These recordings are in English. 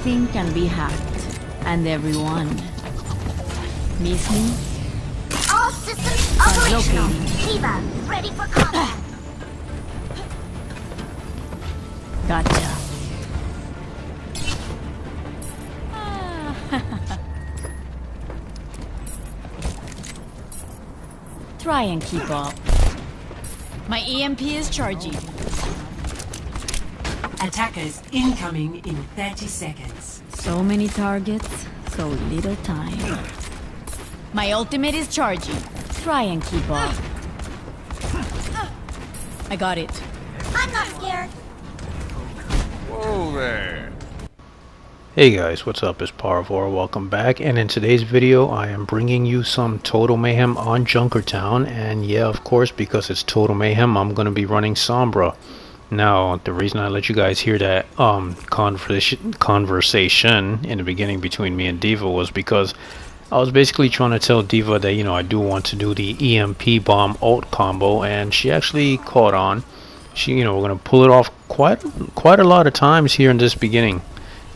Everything can be hacked. And everyone. Miss me? All systems operational. Translocating. Diva, ready for combat. Gotcha. Try and keep up. My EMP is charging. Attackers incoming in 30 seconds. So many targets, so little time. My ultimate is charging. Try and keep up. I got it. I'm not scared. Whoa there. Hey guys, what's up? It's Parvor. Welcome back, and in today's video I am bringing you some Total Mayhem on Junkertown. And yeah, of course, because it's Total Mayhem, I'm going to be running Sombra. Now, the reason I let you guys hear that conversation in the beginning between me and Diva was because I was basically trying to tell Diva that, I do want to do the EMP bomb ult combo, and she actually caught on. We're going to pull it off quite a lot of times here in this beginning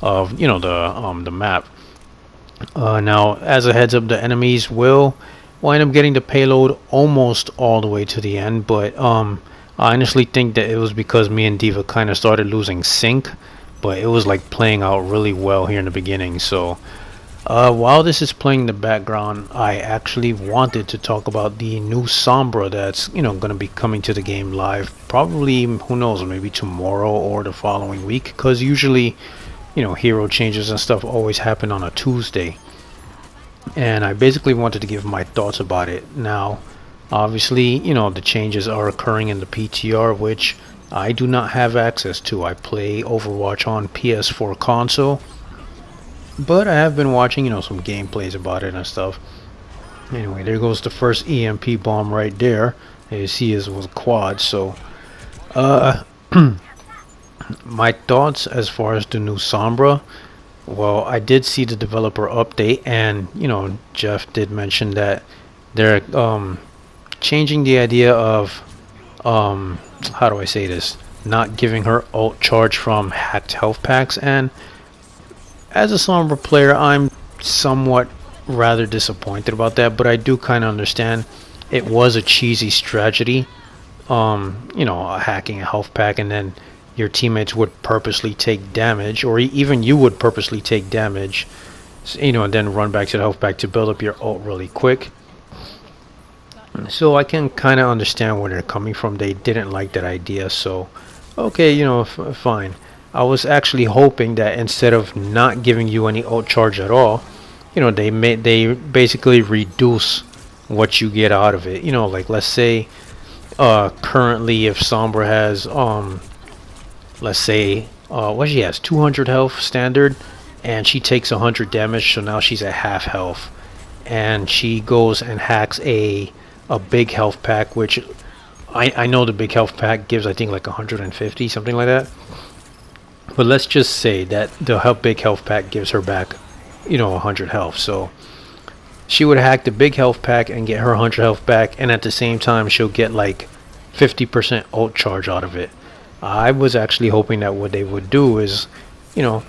of the map. Now, as a heads up, the enemies will wind up getting the payload almost all the way to the end, but I honestly think that it was because me and Diva kind of started losing sync, but it was like playing out really well here in the beginning. So while this is playing in the background, I actually wanted to talk about the new Sombra that's going to be coming to the game live, probably, who knows, maybe tomorrow or the following week, because usually hero changes and stuff always happen on a Tuesday, and I basically wanted to give my thoughts about it. Now, obviously, the changes are occurring in the PTR, which I do not have access to. I play Overwatch on PS4 console, but I have been watching, some gameplays about it and stuff. Anyway, there goes the first EMP bomb right there. As you see, it was quad. So, my thoughts as far as the new Sombra. Well, I did see the developer update, and Jeff did mention that they're changing the idea of how do I say this, not giving her ult charge from hacked health packs. And as a Sombra player, I'm somewhat rather disappointed about that, but I do kind of understand. It was a cheesy strategy, hacking a health pack, and then your teammates would purposely take damage, or even you would purposely take damage, and then run back to the health pack to build up your ult really quick. So I can kind of understand where they're coming from. They didn't like that idea, so okay, fine. I was actually hoping that instead of not giving you any ult charge at all, they basically reduce what you get out of it. Like, let's say currently if Sombra has let's say what she has, 200 health standard, and she takes 100 damage, so now she's at half health, and she goes and hacks a big health pack, which I know the big health pack gives, I think, like 150, something like that. But let's just say that the big health pack gives her back 100 health. So she would hack the big health pack and get her 100 health back, and at the same time she'll get like 50% ult charge out of it. I was actually hoping that what they would do is, you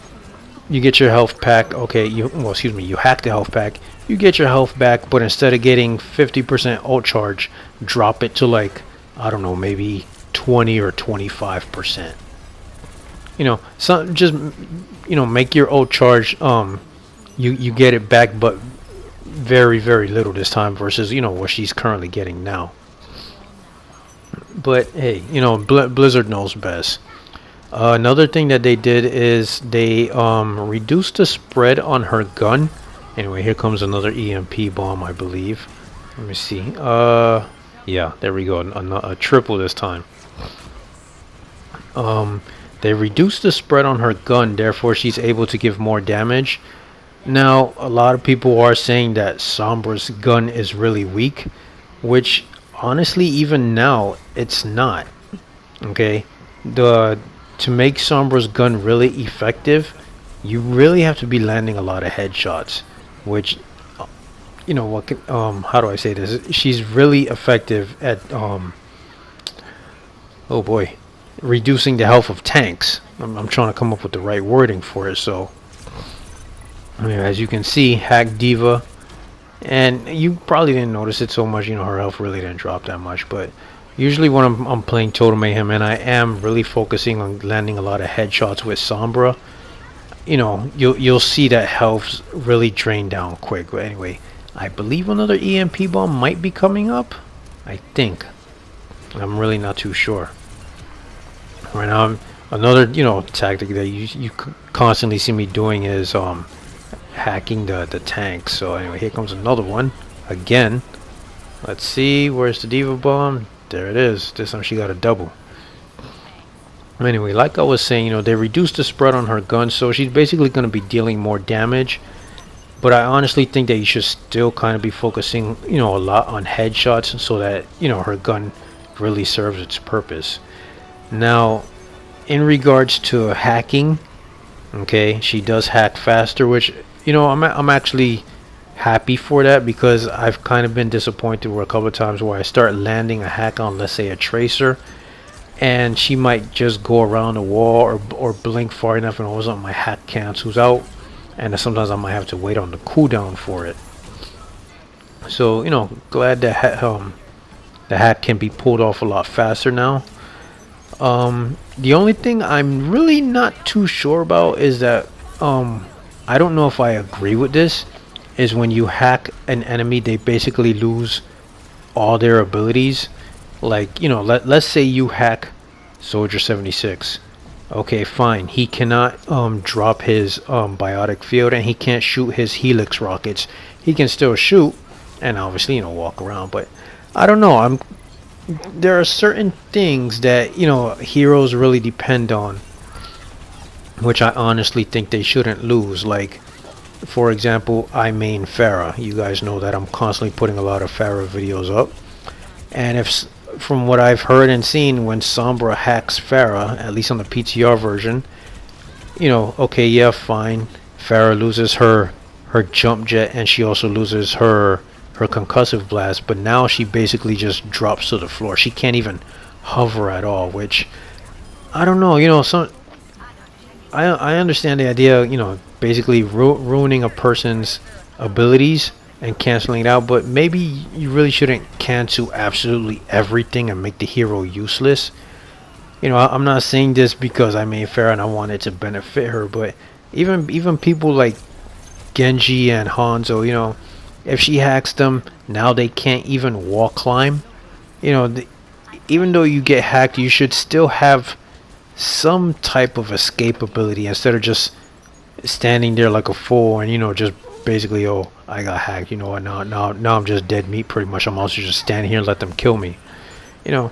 get your health pack, okay, you hack the health pack, you get your health back, but instead of getting 50% ult charge, drop it to, like, I don't know, maybe 20 or 25%. Make your ult charge, you get it back, but very, very little this time versus, what she's currently getting now. But hey, Blizzard knows best. Another thing that they did is they reduced the spread on her gun. Anyway, here comes another EMP bomb, I believe. Let me see. Yeah, there we go. A triple this time. They reduced the spread on her gun, therefore she's able to give more damage. Now, a lot of people are saying that Sombra's gun is really weak, which honestly, even now, it's not. Okay, to make Sombra's gun really effective, you really have to be landing a lot of headshots, which, how do I say this? She's really effective at oh boy, reducing the health of tanks. I'm trying to come up with the right wording for it. So I mean, as you can see, Hack Diva, and you probably didn't notice it so much, you know, her health really didn't drop that much, but usually when I'm playing Total Mayhem and I am really focusing on landing a lot of headshots with Sombra, you know, you'll see that health really drain down quick. But anyway, I believe another EMP bomb might be coming up. I think. I'm really not too sure. Right now, another, you know, tactic that you constantly see me doing is hacking the tanks. So anyway, here comes another one again. Let's see, where's the Diva bomb? There it is. This time she got a double. Anyway, like I was saying, you know, they reduced the spread on her gun, so she's basically going to be dealing more damage. But I honestly think that you should still kind of be focusing, you know, a lot on headshots so that, you know, her gun really serves its purpose. Now, in regards to hacking, okay, she does hack faster, which, you know, I'm actually happy for that, because I've kind of been disappointed where a couple of times where I start landing a hack on, let's say, a tracer, and she might just go around the wall or blink far enough and all of a sudden my hack cancels out, and sometimes I might have to wait on the cooldown for it. So, you know, glad that the hack can be pulled off a lot faster now. The only thing I'm really not too sure about is that I don't know if I agree with this, is when you hack an enemy, they basically lose all their abilities. Like, you know, let's say you hack Soldier 76. Okay, fine. He cannot drop his biotic field, and he can't shoot his helix rockets. He can still shoot and obviously, you know, walk around, but I don't know. There are certain things that, you know, heroes really depend on, which I honestly think they shouldn't lose. Like, for example, I main Pharah. You guys know that I'm constantly putting a lot of Pharah videos up, and if from what I've heard and seen, when Sombra hacks Pharah, at least on the PTR version, you know, okay, yeah, fine, Pharah loses her jump jet, and she also loses her concussive blast, but now she basically just drops to the floor. She can't even hover at all, which I don't know, you know, I understand the idea, you know, basically ruining a person's abilities and canceling it out, but maybe you really shouldn't cancel absolutely everything and make the hero useless. You know, I'm not saying this because I made Pharah and I wanted to benefit her, but even people like Genji and Hanzo, you know, if she hacks them, now they can't even wall climb. You know, even though you get hacked, you should still have some type of escape ability instead of just standing there like a fool and, you know, just basically, oh, I got hacked, you know what, now I'm just dead meat pretty much. I'm also just standing here and let them kill me. You know,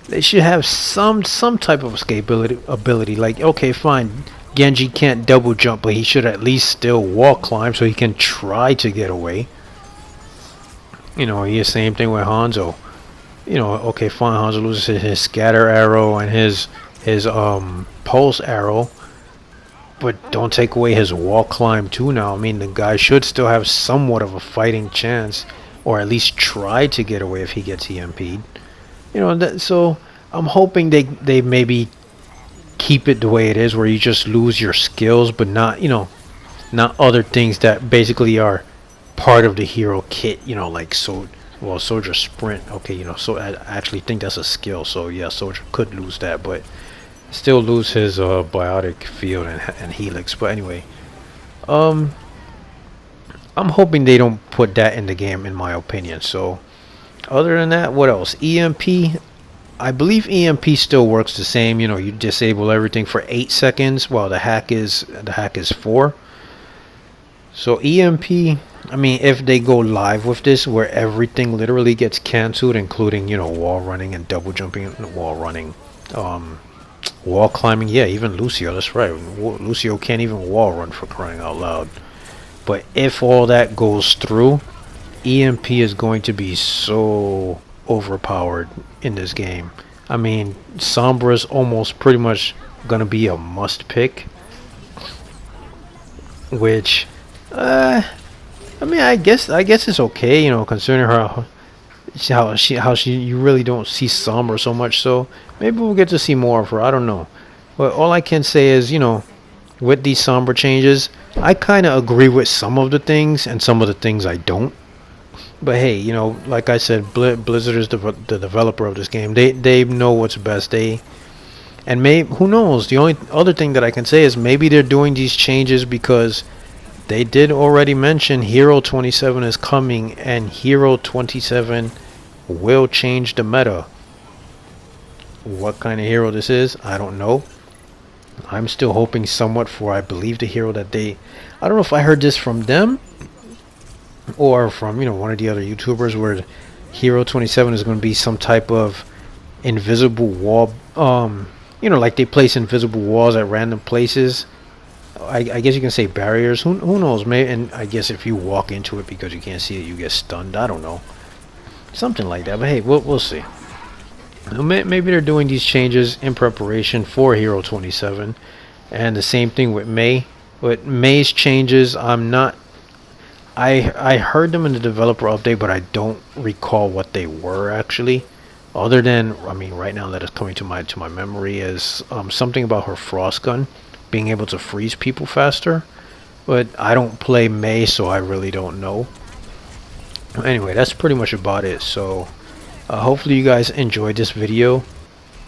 they should have some type of escape ability. Like, okay, fine, Genji can't double jump, but he should at least still wall climb so he can try to get away. You know, the same thing with Hanzo. You know, okay, fine, Hanzo loses his scatter arrow and his pulse arrow, but don't take away his wall climb too now. I mean, the guy should still have somewhat of a fighting chance, or at least try to get away if he gets EMP'd. You know, so I'm hoping they maybe keep it the way it is, where you just lose your skills, but not, you know, not other things that basically are part of the hero kit. You know, like Soldier Sprint. Okay, you know, so I actually think that's a skill. So yeah, Soldier could lose that, but still lose his biotic field and helix. But anyway, I'm hoping they don't put that in the game, in my opinion. So other than that, what else? EMP, I believe EMP still works the same. You know, you disable everything for 8 seconds, while the hack is 4. So EMP, I mean, if they go live with this, where everything literally gets cancelled, including, you know, wall running and double jumping and wall running, wall climbing, yeah, even Lucio, that's right, Lucio can't even wall run, for crying out loud. But if all that goes through, EMP is going to be so overpowered in this game. I mean, Sombra's almost pretty much gonna be a must pick, which I mean, I guess it's okay, you know, considering how she you really don't see Sombra so much, so maybe we'll get to see more of her. I don't know, but all I can say is, you know, with these Sombra changes, I kind of agree with some of the things, and some of the things I don't. But hey, you know, like I said, Blizzard is the developer of this game. They know what's best. And who knows? The only other thing that I can say is maybe they're doing these changes because they did already mention Hero 27 is coming, and Hero 27 will change the meta. What kind of hero this is, I don't know. I'm still hoping somewhat for, I believe, the hero that I don't know if I heard this from them or from, you know, one of the other YouTubers, where Hero 27 is going to be some type of invisible wall, you know, like they place invisible walls at random places. I guess you can say barriers. Who knows? Maybe, and I guess if you walk into it because you can't see it, you get stunned. I don't know, something like that. But hey, we'll see. Maybe they're doing these changes in preparation for Hero 27, and the same thing with May. With May's changes, I heard them in the developer update, but I don't recall what they were actually. Other than, I mean, right now that is coming to my memory is something about her frost gun being able to freeze people faster. But I don't play May, so I really don't know. Anyway, that's pretty much about it. So hopefully you guys enjoyed this video.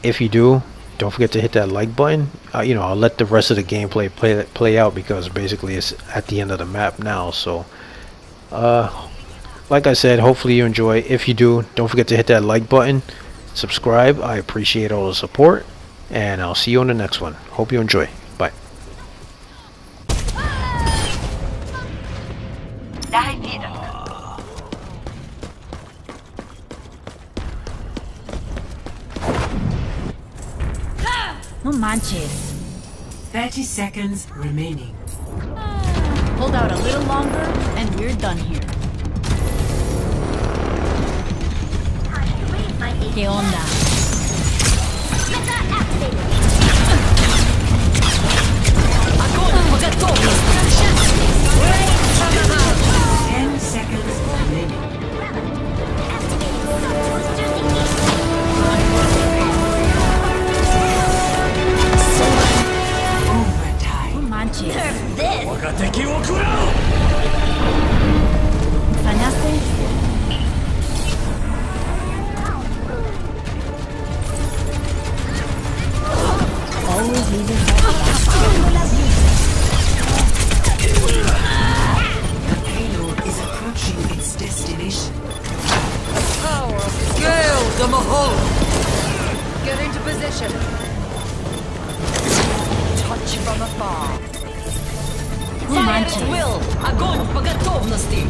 If you do, don't forget to hit that like button. You know, I'll let the rest of the gameplay play out because basically it's at the end of the map now. So like I said, hopefully you enjoy. If you do, don't forget to hit that like button, subscribe. I appreciate all the support, and I'll see you on the next one. Hope you enjoy. Bye. No manches. 30 seconds remaining. Hold out a little longer, and we're done here. ¿Qué onda? Get into position. Touch from afar. Fire at will. Огонь по готовности.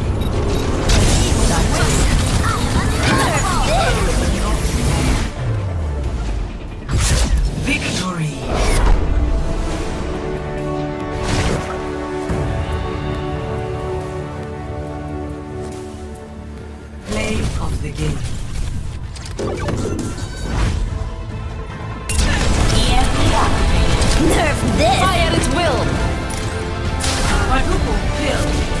Victory. Play of the game. Nerf this! Fire at will. Quadruple kill.